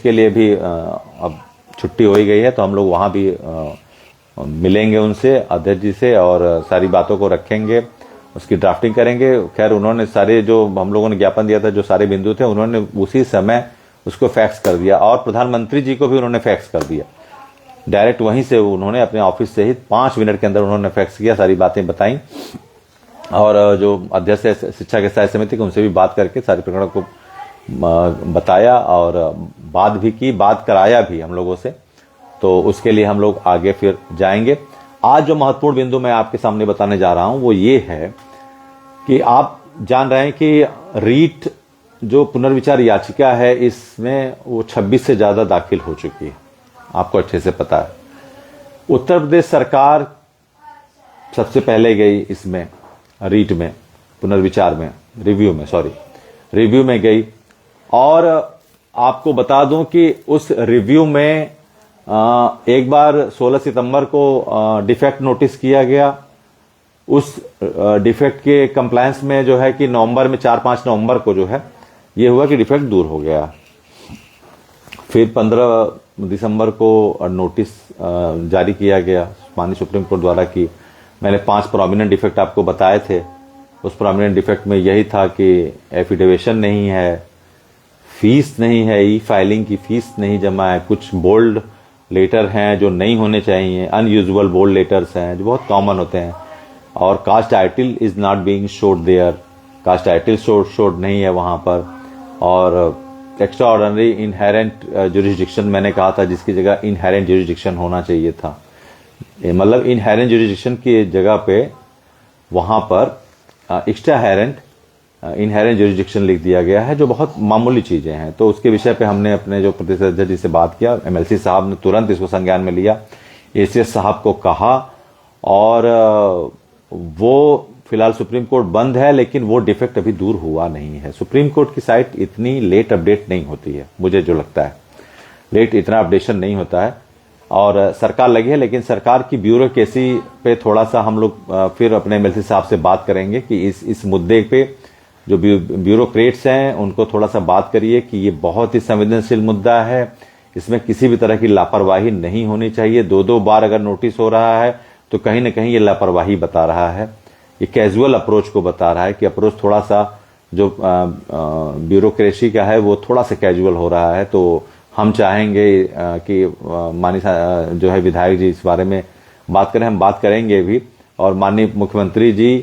के लिए भी अब छुट्टी हो ही गई है, तो हम लोग वहाँ भी मिलेंगे उनसे, अध्यक्ष जी से, और सारी बातों को रखेंगे, उसकी ड्राफ्टिंग करेंगे। खैर उन्होंने सारे जो हम लोगों ने ज्ञापन दिया था, जो सारे बिंदु थे, उन्होंने उसी समय उसको फैक्स कर दिया, और प्रधानमंत्री जी को भी उन्होंने फैक्स कर दिया डायरेक्ट। वहीं से उन्होंने अपने ऑफिस से ही 5 मिनट के अंदर उन्होंने फैक्स किया, सारी बातें बताई, और जो अध्यक्ष है शिक्षा के स्थायी समिति के, उनसे भी बात करके सारी प्रकरण को बताया, और बात भी की, बात कराया भी हम लोगों से। तो उसके लिए हम लोग आगे फिर जाएंगे। आज जो महत्वपूर्ण बिंदु मैं आपके सामने बताने जा रहा हूं वो ये है कि आप जान रहे हैं कि रीट जो पुनर्विचार याचिका है, इसमें वो 26 से ज्यादा दाखिल हो चुकी है, आपको अच्छे से पता है। उत्तर प्रदेश सरकार सबसे पहले गई इसमें, रीट में, पुनर्विचार में, रिव्यू में गई। और आपको बता दूं कि उस रिव्यू में एक बार 16 सितंबर को डिफेक्ट नोटिस किया गया। उस डिफेक्ट के कंप्लायंस में जो है कि नवंबर में 4-5 नवंबर को जो है ये हुआ कि डिफेक्ट दूर हो गया। फिर 15 दिसंबर को नोटिस जारी किया गया माननीय सुप्रीम कोर्ट द्वारा कि मैंने 5 प्रोमिनेंट डिफेक्ट आपको बताए थे। उस प्रोमिनेंट डिफेक्ट में यही था कि एफिडेविशन नहीं है, फीस नहीं है, ई फाइलिंग की फीस नहीं जमा है, कुछ बोल्ड लेटर हैं जो नहीं होने चाहिए, अनयूजुअल बोल्ड लेटर्स हैं जो बहुत कॉमन होते हैं, और caste title is not being showed there, caste title showed नहीं है वहां पर, और एक्स्ट्रा ऑर्डिनरी इनहेरेंट जुरिस्डिक्शन मैंने कहा था, जिसकी जगह इनहेरेंट जुरिस्डिक्शन होना चाहिए था। मतलब इनहेरेंट जुरिस्डिक्शन की जगह पे वहां पर एक्स्ट्रा इनहेरेंट जुरिस्डिक्शन लिख दिया गया है, जो बहुत मामूली चीजें हैं। तो उसके विषय पे हमने अपने जो प्रदेश अध्यक्ष जी से बात किया, एमएलसी साहब ने तुरंत इसको संज्ञान में लिया, एसीएस साहब को कहा, और वो फिलहाल सुप्रीम कोर्ट बंद है, लेकिन वो डिफेक्ट अभी दूर हुआ नहीं है। सुप्रीम कोर्ट की साइट इतनी लेट अपडेट नहीं होती है, मुझे जो लगता है लेट इतना अपडेशन नहीं होता है, और सरकार लगी है। लेकिन सरकार की ब्यूरोक्रेसी पे थोड़ा सा हम लोग फिर अपने एमएलसी साहब से बात करेंगे कि इस मुद्दे पे जो ब्यूरोक्रेट्स हैं उनको थोड़ा सा बात करिए कि ये बहुत ही संवेदनशील मुद्दा है, इसमें किसी भी तरह की लापरवाही नहीं होनी चाहिए। 2-2 बार अगर नोटिस हो रहा है तो कहीं ना कहीं ये लापरवाही बता रहा है, ये कैजुअल अप्रोच को बता रहा है कि अप्रोच थोड़ा सा जो ब्यूरोक्रेसी का है वो थोड़ा सा कैजुअल हो रहा है। तो हम चाहेंगे कि माननीय जो है विधायक जी इस बारे में बात करें, हम बात करेंगे भी, और माननीय मुख्यमंत्री जी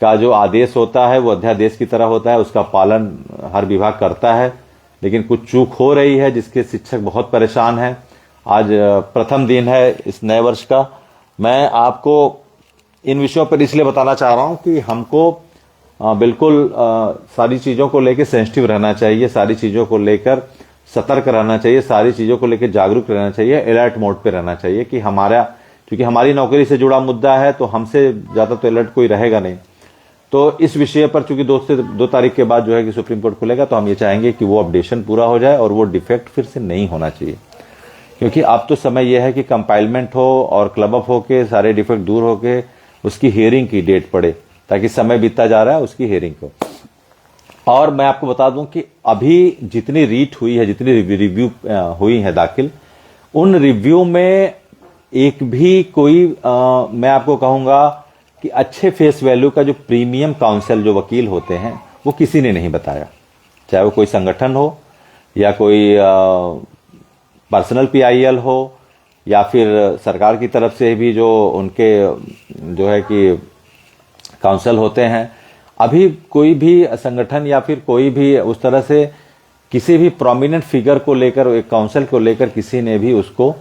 का जो आदेश होता है वो अध्यादेश की तरह होता है, उसका पालन हर विभाग करता है। लेकिन कुछ चूक हो रही है जिसके शिक्षक बहुत परेशान हैं। आज प्रथम दिन है इस नए वर्ष का। मैं आपको इन विषयों पर इसलिए बताना चाह रहा हूं कि हमको बिल्कुल सारी चीजों को लेकर सेंसिटिव रहना चाहिए, सारी चीजों को लेकर सतर्क रहना चाहिए, सारी चीजों को लेकर जागरूक रहना चाहिए, अलर्ट मोड पे रहना चाहिए कि क्योंकि हमारी नौकरी से जुड़ा मुद्दा है, तो हमसे ज्यादा तो अलर्ट कोई रहेगा नहीं। तो इस विषय पर चूंकि 2 तारीख के बाद जो है कि सुप्रीम कोर्ट खुलेगा, तो हम ये चाहेंगे कि वो अपडेशन पूरा हो जाए और वो डिफेक्ट फिर से नहीं होना चाहिए। क्योंकि अब तो समय यह है कि कंपाइलमेंट हो और क्लब अप होके सारे डिफेक्ट दूर होके उसकी हियरिंग की डेट पड़े, ताकि समय बीतता जा रहा है उसकी हियरिंग को। और मैं आपको बता दूं कि अभी जितनी रीट हुई है, जितनी रिव्यू हुई है दाखिल, उन रिव्यू में एक भी कोई मैं आपको कहूंगा कि अच्छे फेस वैल्यू का जो प्रीमियम काउंसिल जो वकील होते हैं वो किसी ने नहीं बताया, चाहे वो कोई संगठन हो या कोई पर्सनल पीआईएल हो या फिर सरकार की तरफ से भी जो उनके जो है कि काउंसिल होते हैं। अभी कोई भी संगठन या फिर कोई भी उस तरह से किसी भी प्रोमिनेंट फिगर को लेकर, एक काउंसिल को लेकर किसी ने भी उसको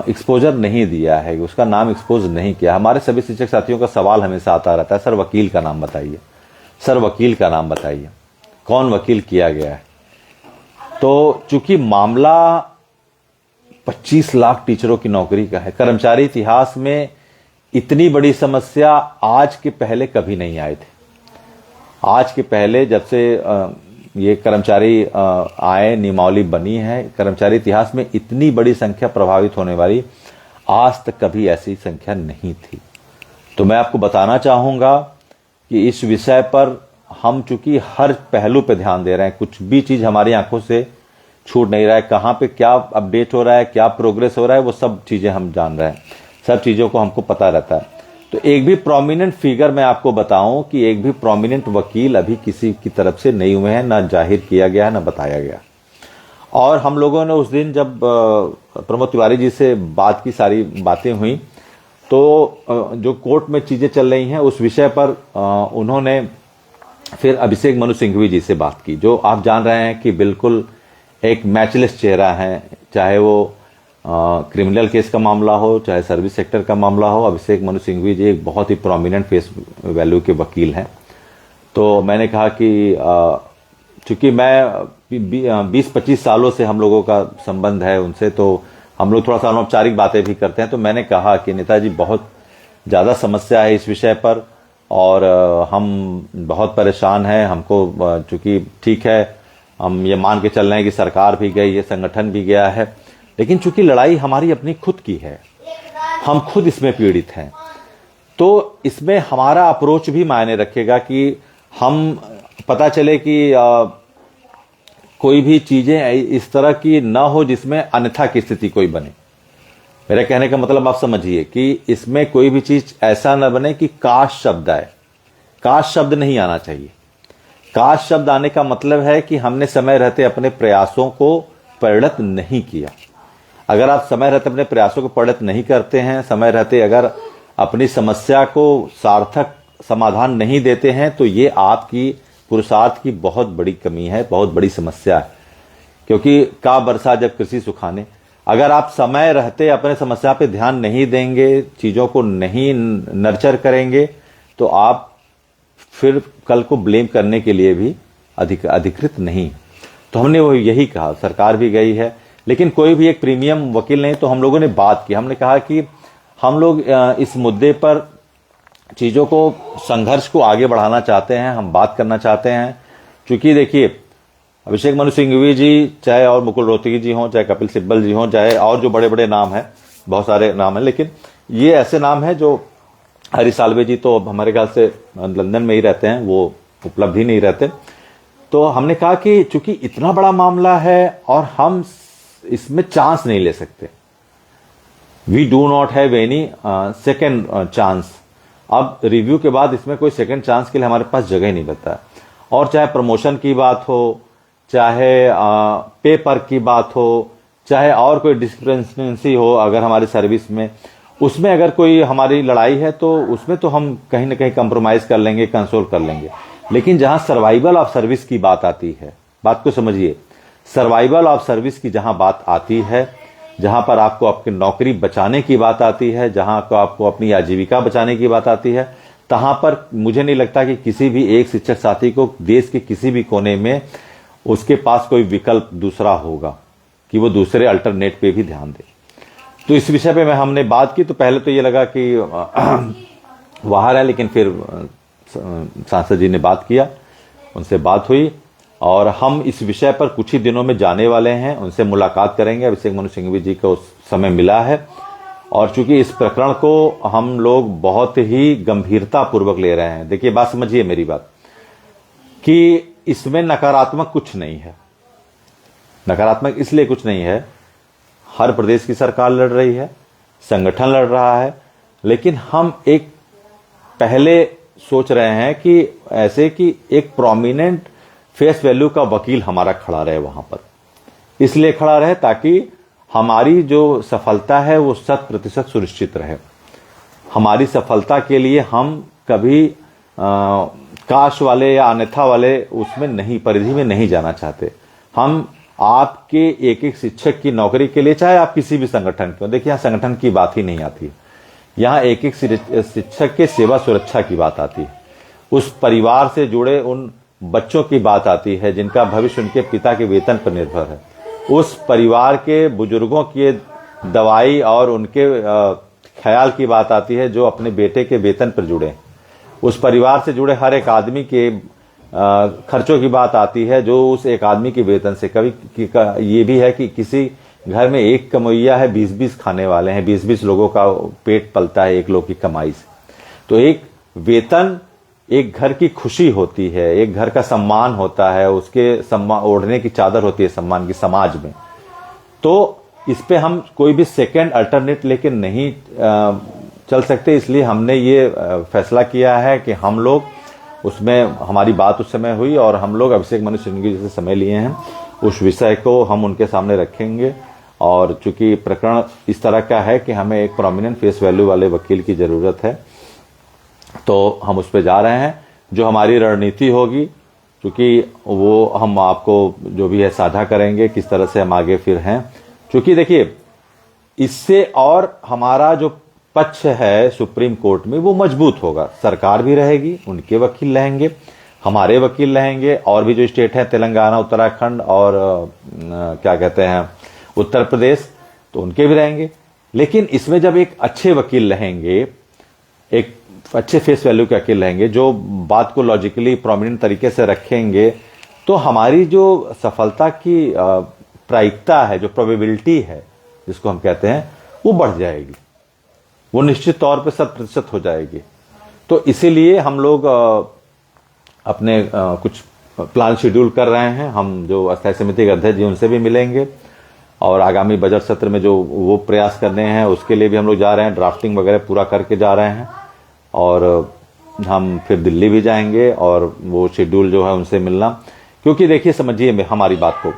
एक्सपोजर नहीं दिया है, उसका नाम एक्सपोज नहीं किया। हमारे सभी शिक्षक साथियों का सवाल हमेशा आता रहता है, सर वकील का नाम बताइए, सर वकील का नाम बताइए, कौन वकील किया गया है। तो चूंकि मामला 25 लाख टीचरों की नौकरी का है, कर्मचारी इतिहास में इतनी बड़ी समस्या आज के पहले कभी नहीं आए थे। आज के पहले जब से ये कर्मचारी आए, नियमावली बनी है, कर्मचारी इतिहास में इतनी बड़ी संख्या प्रभावित होने वाली आज तक कभी ऐसी संख्या नहीं थी। तो मैं आपको बताना चाहूंगा कि इस विषय पर हम चूंकि हर पहलू पे ध्यान दे रहे हैं, कुछ भी चीज हमारी आंखों से छूट नहीं रहा है, कहाँ पे क्या अपडेट हो रहा है, क्या प्रोग्रेस हो रहा है, वो सब चीजें हम जान रहे हैं, सब चीजों को हमको पता रहता है। तो एक भी प्रोमिनेंट फिगर मैं आपको बताऊं कि एक भी प्रोमिनेंट वकील अभी किसी की तरफ से नहीं हुए हैं, ना जाहिर किया गया, ना बताया गया। और हम लोगों ने उस दिन जब प्रमोद तिवारी जी से बात की, सारी बातें हुई, तो जो कोर्ट में चीजें चल रही हैं उस विषय पर उन्होंने फिर अभिषेक मनु सिंघवी जी से बात की, जो आप जान रहे हैं कि बिल्कुल एक मैचलेस चेहरा है, चाहे वो क्रिमिनल केस का मामला हो, चाहे सर्विस सेक्टर का मामला हो। अभिषेक मनु सिंघवी जी एक बहुत ही प्रोमिनेंट फेस वैल्यू के वकील हैं। तो मैंने कहा कि चूंकि मैं 20-25 सालों से हम लोगों का संबंध है उनसे, तो हम लोग थोड़ा सा अनौपचारिक बातें भी करते हैं। तो मैंने कहा कि नेताजी बहुत ज़्यादा समस्या है इस विषय पर और हम बहुत परेशान हैं। हमको चूंकि ठीक है, हम ये मान के चल रहे हैं कि सरकार भी गई है, संगठन भी गया है, लेकिन चूंकि लड़ाई हमारी अपनी खुद की है, हम खुद इसमें पीड़ित हैं, तो इसमें हमारा अप्रोच भी मायने रखेगा कि हम पता चले कि कोई भी चीजें इस तरह की ना हो जिसमें अन्यथा की स्थिति कोई बने। मेरा कहने का मतलब आप समझिए कि इसमें कोई भी चीज ऐसा न बने कि काश शब्द आए। काश शब्द नहीं आना चाहिए। काश शब्द आने का मतलब है कि हमने समय रहते अपने प्रयासों को परिणत नहीं किया। अगर आप समय रहते अपने प्रयासों को परिणत नहीं करते हैं, समय रहते अगर अपनी समस्या को सार्थक समाधान नहीं देते हैं, तो ये आपकी पुरुषार्थ की बहुत बड़ी कमी है, बहुत बड़ी समस्या है। क्योंकि का बरसा जब कृषि सुखाने, अगर आप समय रहते अपने समस्या पे ध्यान नहीं देंगे, चीजों को नहीं नर्चर करेंगे, तो आप फिर कल को ब्लेम करने के लिए भी अधिकृत नहीं। तो हमने वो यही कहा, सरकार भी गई है, लेकिन कोई भी एक प्रीमियम वकील नहीं। तो हम लोगों ने बात की, हमने कहा कि हम लोग इस मुद्दे पर चीजों को, संघर्ष को आगे बढ़ाना चाहते हैं, हम बात करना चाहते हैं। क्योंकि देखिए, अभिषेक मनु सिंघवी जी चाहे और मुकुल रोहतगी जी हों, चाहे कपिल सिब्बल जी हों, चाहे और जो बड़े बड़े नाम हैं, बहुत सारे नाम हैं, लेकिन ये ऐसे नाम हैं जो हरी साल्वे जी तो हमारे ख्याल से लंदन में ही रहते हैं, वो उपलब्ध ही नहीं रहते। तो हमने कहा कि चूंकि इतना बड़ा मामला है और हम इसमें चांस नहीं ले सकते, we do not have any second chance. अब रिव्यू के बाद इसमें कोई सेकंड चांस के लिए हमारे पास जगह ही नहीं बता। और चाहे प्रमोशन की बात हो, चाहे पेपर की बात हो, चाहे और कोई डिस्क्रिपेंसी हो अगर हमारी सर्विस में, उसमें अगर कोई हमारी लड़ाई है तो उसमें तो हम कहीं ना कहीं कंप्रोमाइज कर लेंगे, कंसोल कर लेंगे। लेकिन जहां सर्वाइवल ऑफ सर्विस की बात आती है, बात को समझिए, सर्वाइवल ऑफ सर्विस की जहां बात आती है, जहां पर आपको आपकी नौकरी बचाने की बात आती है, जहां को आपको अपनी आजीविका बचाने की बात आती है, तहां पर मुझे नहीं लगता कि किसी भी एक शिक्षक साथी को देश के किसी भी कोने में उसके पास कोई विकल्प दूसरा होगा कि वो दूसरे अल्टरनेट पे भी ध्यान दे। तो इस विषय पे हमने बात की। तो पहले तो ये लगा कि बाहर है, लेकिन फिर सांसद जी ने बात किया, उनसे बात हुई और हम इस विषय पर कुछ ही दिनों में जाने वाले हैं, उनसे मुलाकात करेंगे। अभिषेक मनु सिंघवी जी को उस समय मिला है और चूंकि इस प्रकरण को हम लोग बहुत ही गंभीरता पूर्वक ले रहे हैं। देखिए, बात समझिए मेरी बात, कि इसमें नकारात्मक कुछ नहीं है। नकारात्मक इसलिए कुछ नहीं है, हर प्रदेश की सरकार लड़ रही है, संगठन लड़ रहा है, लेकिन हम एक पहले सोच रहे हैं कि ऐसे कि एक प्रोमिनेंट फेस वैल्यू का वकील हमारा खड़ा रहे वहां पर। इसलिए खड़ा रहे ताकि हमारी जो सफलता है वो 100% सुनिश्चित रहे। हमारी सफलता के लिए हम कभी काश वाले या अन्यथा वाले उसमें नहीं, परिधि में नहीं जाना चाहते। हम आपके एक एक शिक्षक की नौकरी के लिए, चाहे आप किसी भी संगठन के, देखिए यहाँ संगठन की बात ही नहीं आती, यहाँ एक एक शिक्षक के सेवा सुरक्षा की बात आती है, उस परिवार से जुड़े उन बच्चों की बात आती है जिनका भविष्य उनके पिता के वेतन पर निर्भर है, उस परिवार के बुजुर्गों की दवाई और उनके ख्याल की बात आती है जो अपने बेटे के वेतन पर जुड़े, उस परिवार से जुड़े हर एक आदमी के खर्चों की बात आती है जो उस एक आदमी के वेतन से। कभी ये भी है कि किसी घर में एक कमैया है, 20-20 खाने वाले हैं, 20-20 लोगों का पेट पलता है एक लोग की कमाई से। तो एक वेतन एक घर की खुशी होती है, एक घर का सम्मान होता है, उसके सम्मान ओढ़ने की चादर होती है सम्मान की समाज में। तो इस पे हम कोई भी सेकंड अल्टरनेट लेके नहीं चल सकते, इसलिए हमने ये फैसला किया है कि हम लोग उसमें, हमारी बात उस समय हुई और हम लोग अभिषेक मनु सिंघवी जी से समय लिए हैं, उस विषय को हम उनके सामने रखेंगे। और चूंकि प्रकरण इस तरह का है कि हमें एक प्रोमिनेंट फेस वैल्यू वाले वकील की जरूरत है, तो हम उस पर जा रहे हैं। जो हमारी रणनीति होगी, क्योंकि वो हम आपको जो भी है साझा करेंगे, किस तरह से हम आगे फिर हैं। क्योंकि देखिए, इससे और हमारा जो पक्ष है सुप्रीम कोर्ट में वो मजबूत होगा। सरकार भी रहेगी, उनके वकील रहेंगे, हमारे वकील रहेंगे, और भी जो स्टेट है तेलंगाना, उत्तराखंड और क्या कहते हैं उत्तर प्रदेश, तो उनके भी रहेंगे। लेकिन इसमें जब एक अच्छे वकील रहेंगे, एक अच्छे फेस वैल्यू के वकील रहेंगे, जो बात को लॉजिकली प्रोमिनेंट तरीके से रखेंगे, तो हमारी जो सफलता की प्रायिकता है, जो प्रोबेबिलिटी है जिसको हम कहते हैं, वो बढ़ जाएगी, वो निश्चित तौर पे 100% हो जाएगी। तो इसीलिए हम लोग अपने कुछ प्लान शेड्यूल कर रहे हैं। हम जो अस्थायी समिति के अध्यक्ष जी उनसे भी मिलेंगे, और आगामी बजट सत्र में जो वो प्रयास करने हैं उसके लिए भी हम लोग जा रहे हैं, ड्राफ्टिंग वगैरह पूरा करके जा रहे हैं। और हम फिर दिल्ली भी जाएंगे और वो शेड्यूल जो है उनसे मिलना। क्योंकि देखिए, समझिए हमारी बात को,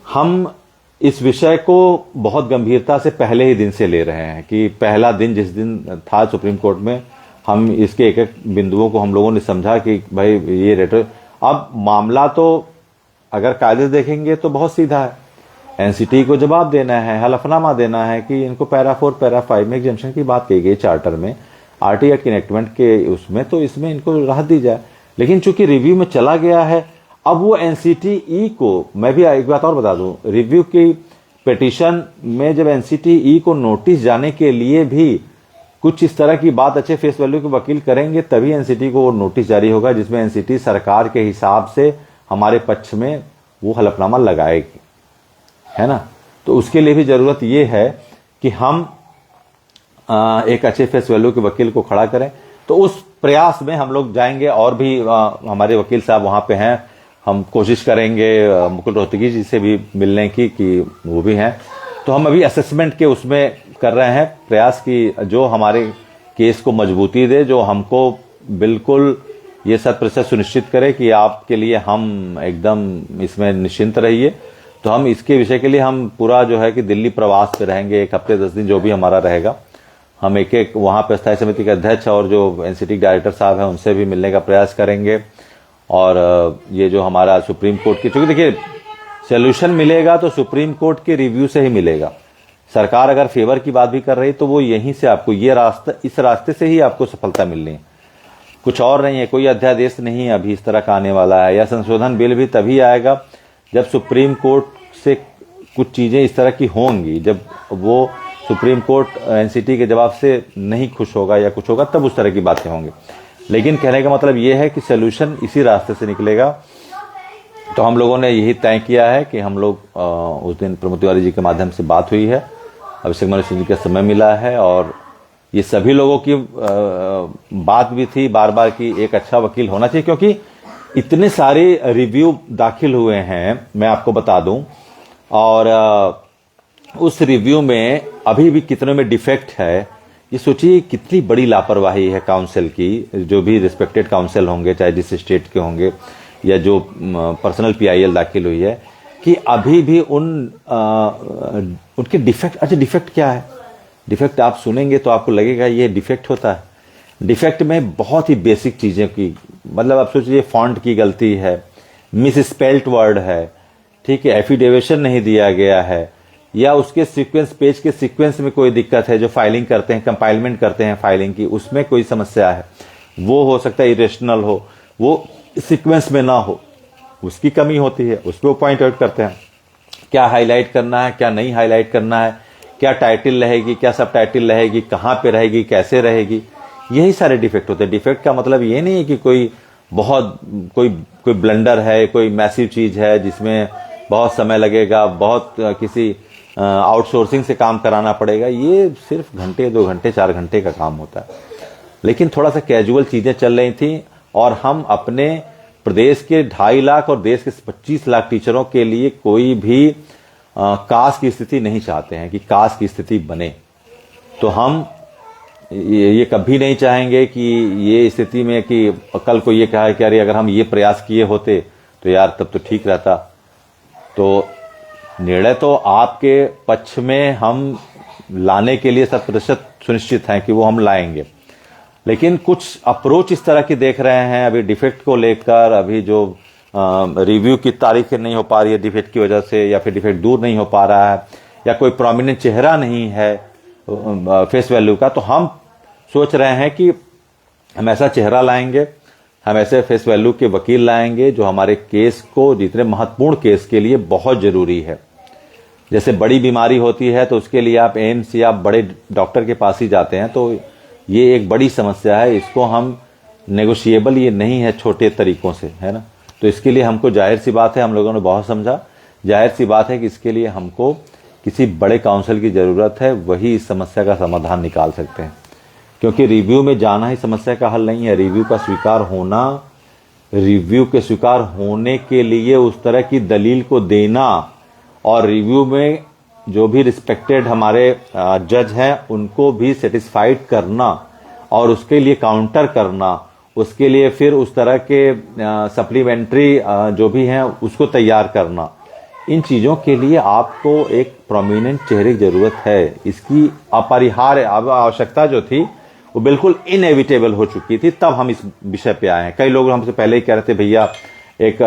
हम इस विषय को बहुत गंभीरता से पहले ही दिन से ले रहे हैं कि पहला दिन जिस दिन था सुप्रीम कोर्ट में, हम इसके एक एक बिंदुओं को हम लोगों ने समझा कि भाई ये रेट। अब मामला तो अगर कायदे देखेंगे तो बहुत सीधा है, एनसीटी को जवाब देना है, हलफनामा देना है कि इनको पैरा 4 पैरा 5 में एग्जेम्पशन की बात कही गई चार्टर में, आरटी एक्ट इनेक्टमेंट के उसमें, तो इसमें इनको राहत दी जाए। लेकिन चूंकि रिव्यू में चला गया है, अब वो एनसीटीई को, मैं भी एक बात और बता दूं, रिव्यू की पिटीशन में जब एनसीटीई को नोटिस जाने के लिए भी कुछ इस तरह की बात अच्छे फेस वैल्यू के वकील करेंगे, तभी एनसीटी को वो नोटिस जारी होगा जिसमें एनसीटी सरकार के हिसाब से हमारे पक्ष में वो हलफनामा लगाएगी, है ना। तो उसके लिए भी जरूरत ये है कि हम एक अच्छे फेस वैल्यू के वकील को खड़ा करें। तो उस प्रयास में हम लोग जाएंगे, और भी हमारे वकील साहब वहां पे हैं, हम कोशिश करेंगे मुकुल रोहतगी जी से भी मिलने की, कि वो भी हैं। तो हम अभी असेसमेंट के उसमें कर रहे हैं प्रयास की जो हमारे केस को मजबूती दे, जो हमको बिल्कुल ये 100% सुनिश्चित करे कि आपके लिए हम एकदम इसमें निश्चिंत रहिए। तो हम इसके विषय के लिए हम पूरा जो है कि दिल्ली प्रवास पे रहेंगे, 1 हफ्ते 10 दिन जो भी हमारा रहेगा। हम एक एक वहां पे स्थायी समिति के अध्यक्ष और जो एनसीटी डायरेक्टर साहब हैं उनसे भी मिलने का प्रयास करेंगे। और ये जो हमारा सुप्रीम कोर्ट की, क्योंकि देखिए सोल्यूशन मिलेगा तो सुप्रीम कोर्ट के रिव्यू से ही मिलेगा। सरकार अगर फेवर की बात भी कर रही तो वो यहीं से आपको ये रास्ता, इस रास्ते से ही आपको सफलता मिलनी है, कुछ और नहीं है। कोई अध्यादेश नहीं अभी इस तरह का आने वाला है, या संशोधन बिल भी तभी आएगा जब सुप्रीम कोर्ट से कुछ चीजें इस तरह की होंगी, जब वो सुप्रीम कोर्ट एनसीटी के जवाब से नहीं खुश होगा या कुछ होगा, तब उस तरह की बातें होंगी। लेकिन कहने का मतलब ये है कि सोल्यूशन इसी रास्ते से निकलेगा। तो हम लोगों ने यही तय किया है कि हम लोग उस दिन प्रमोद तिवारी जी के माध्यम से बात हुई है, अभिषेक मनु सिंह जी का समय मिला है, और ये सभी लोगों की बात भी थी बार बार कि एक अच्छा वकील होना चाहिए, क्योंकि इतने सारे रिव्यू दाखिल हुए हैं, मैं आपको बता दूं। और उस रिव्यू में अभी भी कितने में डिफेक्ट है, ये सोचिए कितनी बड़ी लापरवाही है काउंसिल की। जो भी रिस्पेक्टेड काउंसिल होंगे, चाहे जिस स्टेट के होंगे, या जो पर्सनल पीआईएल दाखिल हुई है, कि अभी भी उनके डिफेक्ट। अच्छा, डिफेक्ट क्या है? डिफेक्ट आप सुनेंगे तो आपको लगेगा ये डिफेक्ट होता है। डिफेक्ट में बहुत ही बेसिक चीजें की, मतलब आप सोचिए फॉन्ट की गलती है, मिस स्पेल्ट वर्ड है, ठीक है, एफिडेविशन नहीं दिया गया है, या उसके सीक्वेंस, पेज के सीक्वेंस में कोई दिक्कत है, जो फाइलिंग करते हैं, कंपाइलमेंट करते हैं फाइलिंग की, उसमें कोई समस्या है, वो हो सकता है इरेशनल हो, वो सीक्वेंस में ना हो, उसकी कमी होती है, उस पर पॉइंट आउट करते हैं। क्या हाईलाइट करना है, क्या नहीं हाईलाइट करना है, क्या टाइटल रहेगी, क्या सब टाइटल रहेगी, कहाँ पे रहेगी, कैसे रहेगी, यही सारे डिफेक्ट होते हैं। डिफेक्ट का मतलब ये नहीं है कि कोई बहुत कोई ब्लंडर है, कोई मैसिव चीज है जिसमें बहुत समय लगेगा, बहुत किसी आउटसोर्सिंग से काम कराना पड़ेगा। ये सिर्फ घंटे, 2 घंटे, 4 घंटे का काम होता है। लेकिन थोड़ा सा कैजुअल चीजें चल रही थी और हम अपने प्रदेश के 2.5 लाख और देश के 25 लाख टीचरों के लिए कोई भी कास्ट की स्थिति नहीं चाहते हैं कि कास्ट की स्थिति बने। तो हम ये कभी नहीं चाहेंगे कि ये स्थिति में कि कल को ये कहा कि अरे अगर हम ये प्रयास किए होते तो यार तब तो ठीक रहता। तो निर्णय तो आपके पक्ष में हम लाने के लिए 100% सुनिश्चित हैं कि वो हम लाएंगे, लेकिन कुछ अप्रोच इस तरह की देख रहे हैं अभी डिफेक्ट को लेकर। अभी जो रिव्यू की तारीख नहीं हो पा रही है डिफेक्ट की वजह से, या फिर डिफेक्ट दूर नहीं हो पा रहा है, या कोई प्रोमिनेंट चेहरा नहीं है फेस वैल्यू का, तो हम सोच रहे हैं कि हम ऐसा चेहरा लाएंगे, हम ऐसे फेस वैल्यू के वकील लाएंगे जो हमारे केस को, जितने महत्वपूर्ण केस के लिए बहुत जरूरी है। जैसे बड़ी बीमारी होती है तो उसके लिए आप एम्स या बड़े डॉक्टर के पास ही जाते हैं, तो ये एक बड़ी समस्या है, इसको हम नेगोशिएबल ये नहीं है छोटे तरीकों से, है ना। तो इसके लिए हमको जाहिर सी बात है, हम लोगों ने बहुत समझा, जाहिर सी बात है कि इसके लिए हमको किसी बड़े काउंसिल की जरूरत है, वही इस समस्या का समाधान निकाल सकते हैं। क्योंकि रिव्यू में जाना ही समस्या का हल नहीं है, रिव्यू का स्वीकार होना, रिव्यू के स्वीकार होने के लिए उस तरह की दलील को देना, और रिव्यू में जो भी रिस्पेक्टेड हमारे जज हैं उनको भी सेटिस्फाइड करना और उसके लिए काउंटर करना, उसके लिए फिर उस तरह के सप्लीमेंट्री जो भी हैं उसको तैयार करना, इन चीज़ों के लिए आपको एक प्रोमिनेंट चेहरे की ज़रूरत है। इसकी अपरिहार्य आवश्यकता जो थी वो बिल्कुल इनएविटेबल हो चुकी थी, तब हम इस विषय पे आए हैं। कई लोग हमसे पहले ही कह रहे थे भैया एक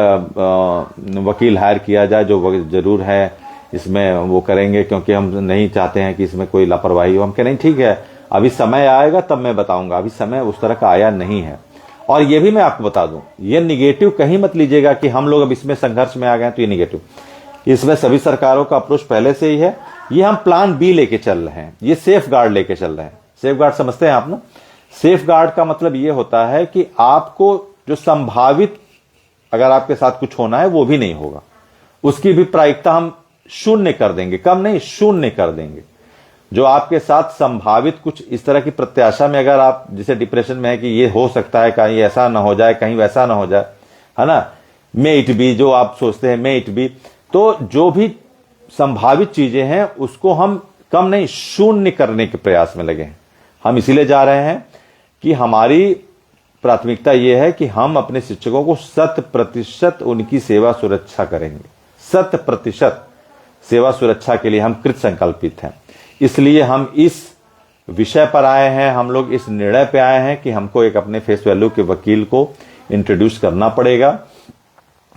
वकील हायर किया जाए जो जरूर है इसमें वो करेंगे, क्योंकि हम नहीं चाहते हैं कि इसमें कोई लापरवाही हो। हम कह नहीं ठीक है, अभी समय आएगा तब मैं बताऊंगा, अभी समय उस तरह का आया नहीं है। और ये भी मैं आपको बता दूं, ये निगेटिव कहीं मत लीजिएगा कि हम लोग अब इसमें संघर्ष में आ गए, तो ये निगेटिव, इसमें सभी सरकारों का अप्रोच पहले से ही है। ये हम प्लान बी लेके चल रहे हैं, ये सेफ गार्ड लेके चल रहे हैं। सेफ गार्ड समझते हैं आप ना? सेफ गार्ड का मतलब ये होता है कि आपको जो संभावित अगर आपके साथ कुछ होना है वो भी नहीं होगा, उसकी भी प्रायिकता हम शून्य कर देंगे, कम नहीं शून्य कर देंगे। जो आपके साथ संभावित कुछ इस तरह की प्रत्याशा में, अगर आप जिसे डिप्रेशन में है कि ये हो सकता है, कहीं ऐसा ना हो जाए, कहीं वैसा ना हो जाए, है ना, मे इट बी, जो आप सोचते हैं मे इट बी, तो जो भी संभावित चीजें हैं उसको हम कम नहीं शून्य करने के प्रयास में लगे हैं। हम इसीलिए जा रहे हैं कि हमारी प्राथमिकता यह है कि हम अपने शिक्षकों को 100% उनकी सेवा सुरक्षा करेंगे। 100% सेवा सुरक्षा के लिए हम कृत संकल्पित हैं। इसलिए हम इस विषय पर आए हैं, हम लोग इस निर्णय पे आए हैं कि हमको एक अपने फेस वैल्यू के वकील को इंट्रोड्यूस करना पड़ेगा,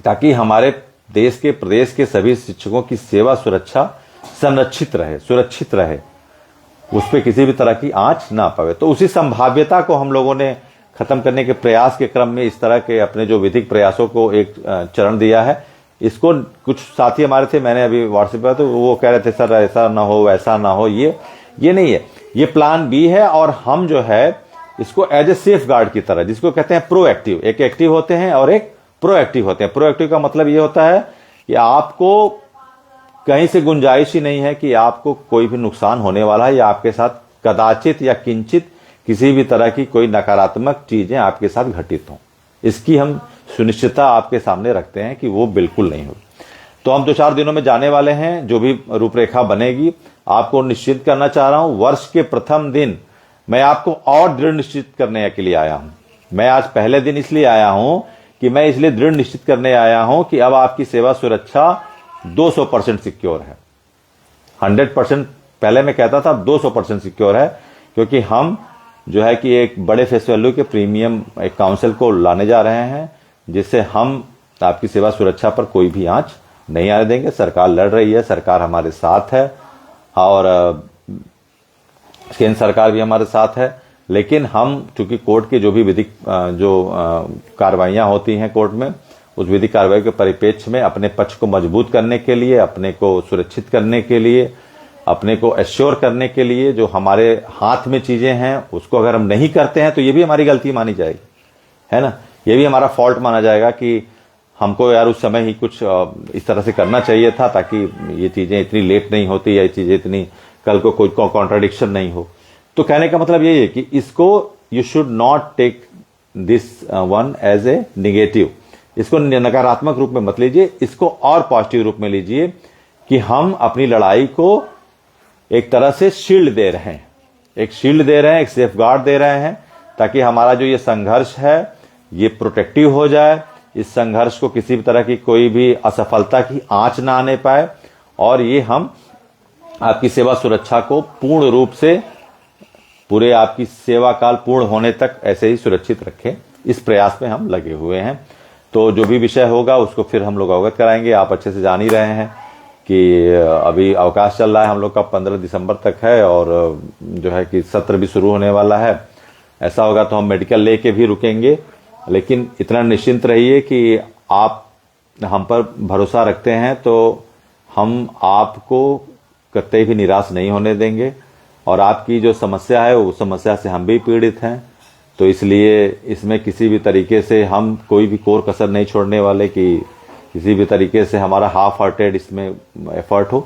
ताकि हमारे देश के प्रदेश के सभी शिक्षकों की सेवा सुरक्षा संरक्षित रहे, सुरक्षित रहे, उस पर किसी भी तरह की आंच ना पावे। तो उसी संभाव्यता को हम लोगों ने खत्म करने के प्रयास के क्रम में इस तरह के अपने जो विधिक प्रयासों को एक चरण दिया है। इसको कुछ साथी हमारे थे, मैंने अभी व्हाट्सएप पर, तो वो कह रहे थे सर ऐसा ना हो वैसा ना हो, ये नहीं है, ये प्लान बी है। और हम जो है इसको एज ए सेफ गार्ड की तरह, जिसको कहते हैं प्रोएक्टिव, एक एक्टिव होते हैं और एक प्रोएक्टिव होते हैं। प्रोएक्टिव का मतलब ये होता है कि आपको कहीं से गुंजाइश ही नहीं है कि आपको कोई भी नुकसान होने वाला है, या आपके साथ कदाचित या किंचित किसी भी तरह की कोई नकारात्मक चीजें आपके साथ घटित हों। इसकी हम सुनिश्चितता आपके सामने रखते हैं कि वो बिल्कुल नहीं हो। तो हम 2-4 दिनों में जाने वाले हैं, जो भी रूपरेखा बनेगी आपको निश्चित करना चाह रहा हूं। वर्ष के प्रथम दिन मैं आपको और दृढ़ निश्चित करने के लिए आया हूं। मैं आज पहले दिन इसलिए आया हूं कि मैं इसलिए दृढ़ निश्चित करने आया हूं कि अब आपकी सेवा सुरक्षा 200% सिक्योर है। 100% पहले मैं कहता था, 200% सिक्योर है, क्योंकि हम जो है कि एक बड़े फेस वैल्यू के प्रीमियम एक काउंसिल को लाने जा रहे हैं, जिससे हम आपकी सेवा सुरक्षा पर कोई भी आंच नहीं आने देंगे। सरकार लड़ रही है, सरकार हमारे साथ है, और केंद्र सरकार भी हमारे साथ है। लेकिन हम चूंकि कोर्ट के जो भी विधिक जो कार्रवाइयां होती हैं कोर्ट में, उस विधिक कार्रवाई के परिप्रेक्ष्य में अपने पक्ष को मजबूत करने के लिए, अपने को सुरक्षित करने के लिए, अपने को एश्योर करने के लिए, जो हमारे हाथ में चीजें हैं उसको अगर हम नहीं करते हैं तो ये भी हमारी गलती मानी जाएगी, है ना, ये भी हमारा फॉल्ट माना जाएगा कि हमको यार उस समय ही कुछ इस तरह से करना चाहिए था, ताकि ये चीजें इतनी लेट नहीं होती, या ये चीजें इतनी कल को कोई कॉन्ट्राडिक्शन नहीं हो। तो कहने का मतलब यही है कि इसको you should not take this one as a negative. इसको नकारात्मक रूप में मत लीजिए, इसको और पॉजिटिव रूप में लीजिए कि हम अपनी लड़ाई को एक तरह से शील्ड दे रहे हैं, एक शील्ड दे रहे हैं, एक सेफ गार्ड दे रहे हैं, ताकि हमारा जो ये संघर्ष है ये प्रोटेक्टिव हो जाए। इस संघर्ष को किसी भी तरह की कोई भी असफलता की आंच ना आने पाए, और ये हम आपकी सेवा सुरक्षा को पूर्ण रूप से पूरे आपकी सेवा काल पूर्ण होने तक ऐसे ही सुरक्षित रखें। इस प्रयास में हम लगे हुए हैं। तो जो भी विषय होगा उसको फिर हम लोग अवगत कराएंगे। आप अच्छे से जान ही रहे हैं कि अभी अवकाश चल रहा है हम लोग का 15 दिसंबर तक है, और जो है कि सत्र भी शुरू होने वाला है। ऐसा होगा तो हम मेडिकल लेके भी रुकेंगे, लेकिन इतना निश्चिंत रहिए कि आप हम पर भरोसा रखते हैं तो हम आपको कतई भी निराश नहीं होने देंगे, और आपकी जो समस्या है उस समस्या से हम भी पीड़ित हैं। तो इसलिए इसमें किसी भी तरीके से हम कोई भी कोर कसर नहीं छोड़ने वाले कि किसी भी तरीके से हमारा हाफ हार्टेड इसमें एफर्ट हो।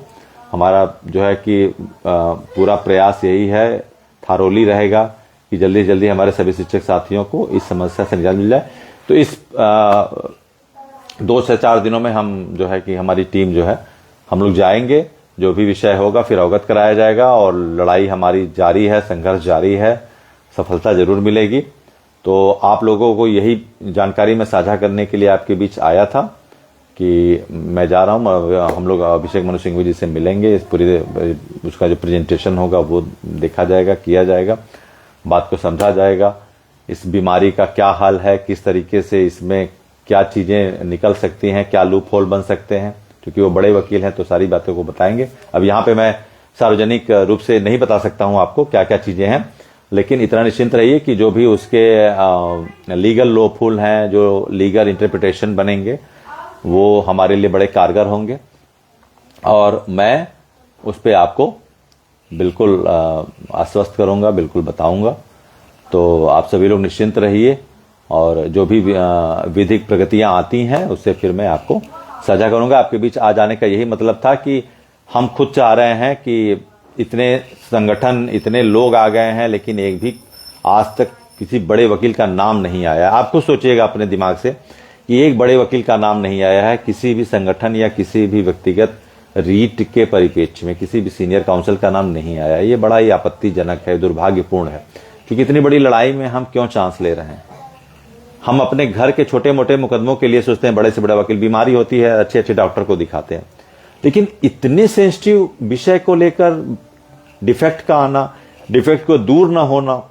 हमारा जो है कि पूरा प्रयास यही है, थारोली रहेगा कि जल्दी से जल्दी हमारे सभी शिक्षक साथियों को इस समस्या से निजात मिल जाए। तो इस 2 से 4 दिनों में हम जो है कि हमारी टीम जो है हम लोग जाएंगे, जो भी विषय होगा फिर अवगत कराया जाएगा, और लड़ाई हमारी जारी है, संघर्ष जारी है, सफलता जरूर मिलेगी। तो आप लोगों को यही जानकारी मैं साझा करने के लिए आपके बीच आया था कि मैं जा रहा हूँ। हम लोग अभिषेक मनु सिंघवी जी से मिलेंगे, इस पूरी उसका जो प्रेजेंटेशन होगा वो देखा जाएगा, किया जाएगा, बात को समझा जाएगा, इस बीमारी का क्या हाल है, किस तरीके से इसमें क्या चीजें निकल सकती हैं, क्या लूप होल बन सकते हैं, क्योंकि वो बड़े वकील हैं तो सारी बातों को बताएंगे। अब यहाँ पे मैं सार्वजनिक रूप से नहीं बता सकता हूँ आपको क्या क्या चीजें हैं, लेकिन इतना निश्चिंत रहिए कि जो भी उसके लीगल लूप होल हैं, जो लीगल इंटरप्रिटेशन बनेंगे, वो हमारे लिए बड़े कारगर होंगे, और मैं उस पर आपको बिल्कुल आश्वस्त करूंगा, बिल्कुल बताऊंगा। तो आप सभी लोग निश्चिंत रहिए, और जो भी विधिक प्रगतियां आती हैं उससे फिर मैं आपको साझा करूंगा। आपके बीच आ जाने का यही मतलब था कि हम खुद चाह रहे हैं कि इतने संगठन, इतने लोग आ गए हैं, लेकिन एक भी आज तक किसी बड़े वकील का नाम नहीं आया। आप खुद सोचिएगा अपने दिमाग से कि एक बड़े वकील का नाम नहीं आया है किसी भी संगठन या किसी भी व्यक्तिगत रीट के परिप्रेक्ष्य में, किसी भी सीनियर काउंसिल का नाम नहीं आया। ये बड़ा ही आपत्तिजनक है, दुर्भाग्यपूर्ण है, क्योंकि इतनी बड़ी लड़ाई में हम क्यों चांस ले रहे हैं। हम अपने घर के छोटे मोटे मुकदमों के लिए सोचते हैं बड़े से बड़ा वकील, बीमारी होती है अच्छे अच्छे डॉक्टर को दिखाते हैं, लेकिन इतने सेंसिटिव विषय को लेकर डिफेक्ट का आना, डिफेक्ट को दूर न होना,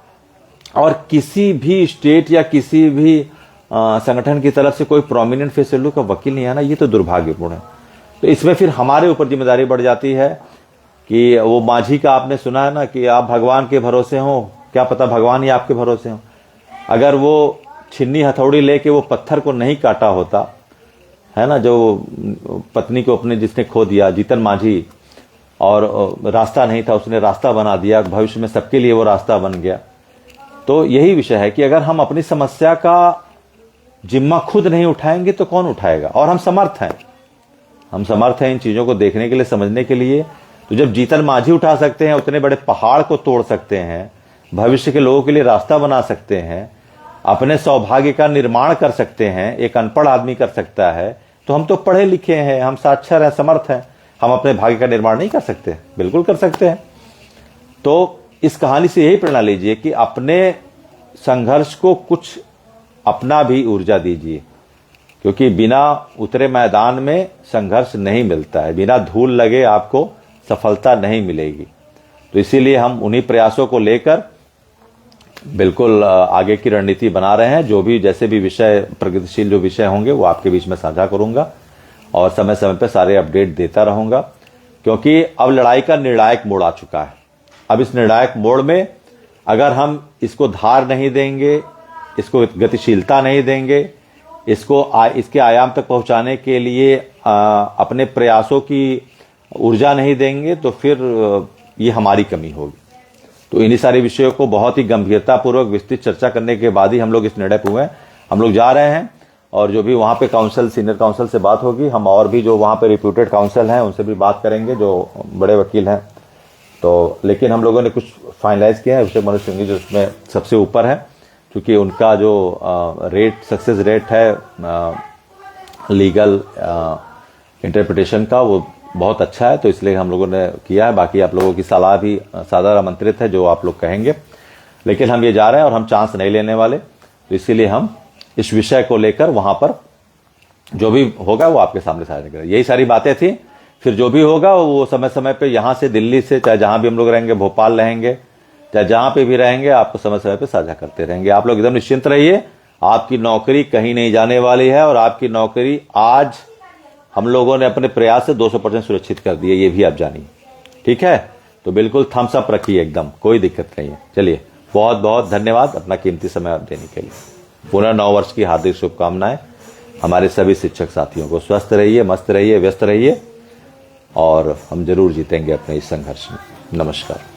और किसी भी स्टेट या किसी भी संगठन की तरफ से कोई प्रोमिनेंट फेस वैल्यू का वकील नहीं आना, ये तो दुर्भाग्यपूर्ण है। तो इसमें फिर हमारे ऊपर जिम्मेदारी बढ़ जाती है कि वो माझी का आपने सुना है ना कि आप भगवान के भरोसे हो, क्या पता भगवान ही आपके भरोसे हो। अगर वो छिन्नी हथौड़ी लेके वो पत्थर को नहीं काटा होता है ना, जो पत्नी को अपने जिसने खो दिया, जीतन माझी, और रास्ता नहीं था उसने रास्ता बना दिया, भविष्य में सबके लिए वो रास्ता बन गया। तो यही विषय है कि अगर हम अपनी समस्या का जिम्मा खुद नहीं उठाएंगे तो कौन उठाएगा। और हम समर्थ हैं, हम समर्थ हैं इन चीजों को देखने के लिए, समझने के लिए। तो जब जीतन माझी उठा सकते हैं, उतने बड़े पहाड़ को तोड़ सकते हैं, भविष्य के लोगों के लिए रास्ता बना सकते हैं, अपने सौभाग्य का निर्माण कर सकते हैं, एक अनपढ़ आदमी कर सकता है, तो हम तो पढ़े लिखे हैं, हम साक्षर हैं, समर्थ हैं, हम अपने भाग्य का निर्माण नहीं कर सकते? बिल्कुल कर सकते हैं। तो इस कहानी से यही प्रेरणा लीजिए कि अपने संघर्ष को कुछ अपना भी ऊर्जा दीजिए, क्योंकि बिना उतरे मैदान में संघर्ष नहीं मिलता है, बिना धूल लगे आपको सफलता नहीं मिलेगी। तो इसीलिए हम उन्हीं प्रयासों को लेकर बिल्कुल आगे की रणनीति बना रहे हैं। जो भी जैसे भी विषय, प्रगतिशील जो विषय होंगे वो आपके बीच में साझा करूंगा, और समय समय पर सारे अपडेट देता रहूंगा, क्योंकि अब लड़ाई का निर्णायक मोड़ आ चुका है। अब इस निर्णायक मोड़ में अगर हम इसको धार नहीं देंगे, इसको गतिशीलता नहीं देंगे, इसके आयाम तक पहुंचाने के लिए अपने प्रयासों की ऊर्जा नहीं देंगे, तो फिर ये हमारी कमी होगी। तो इन्हीं सारे विषयों को बहुत ही गंभीरता पूर्वक विस्तृत चर्चा करने के बाद ही हम लोग इस निर्णय पर हुए हैं। हम लोग जा रहे हैं, और जो भी वहां पे काउंसिल, सीनियर काउंसिल से बात होगी, हम और भी जो वहां पे रिप्यूटेड काउंसिल हैं उनसे भी बात करेंगे, जो बड़े वकील हैं। तो लेकिन हम लोगों ने कुछ फाइनलाइज किया है। अभिषेक मनु सिंघवी जो उसमें सबसे ऊपर है, क्योंकि उनका जो रेट सक्सेस रेट है लीगल इंटरप्रिटेशन का वो बहुत अच्छा है, तो इसलिए हम लोगों ने किया है। बाकी आप लोगों की सलाह भी सादर आमंत्रित है, जो आप लोग कहेंगे। लेकिन हम ये जा रहे हैं और हम चांस नहीं लेने वाले, तो इसीलिए हम इस विषय को लेकर वहां पर जो भी होगा वो आपके सामने साझा करेंगे। यही सारी बातें थी। फिर जो भी होगा वो समय समय पे यहाँ से दिल्ली से, चाहे जहां भी हम लोग रहेंगे, भोपाल रहेंगे, चाहे जहां पे भी रहेंगे, आपको समय समय पे साझा करते रहेंगे। आप लोग एकदम निश्चिंत रहिए, आपकी नौकरी कहीं नहीं जाने वाली है, और आपकी नौकरी आज हम लोगों ने अपने प्रयास से 200% सुरक्षित कर दी है, ये भी आप जानिए। ठीक है, तो बिल्कुल थम्स अप रखिए, एकदम कोई दिक्कत नहीं है। चलिए, बहुत बहुत धन्यवाद अपना कीमती समय आप देने के लिए। पुनः 9 वर्ष की हार्दिक शुभकामनाएं हमारे सभी शिक्षक साथियों को। स्वस्थ रहिए, मस्त रहिए, व्यस्त रहिए, और हम जरूर जीतेंगे अपने इस संघर्ष में। नमस्कार।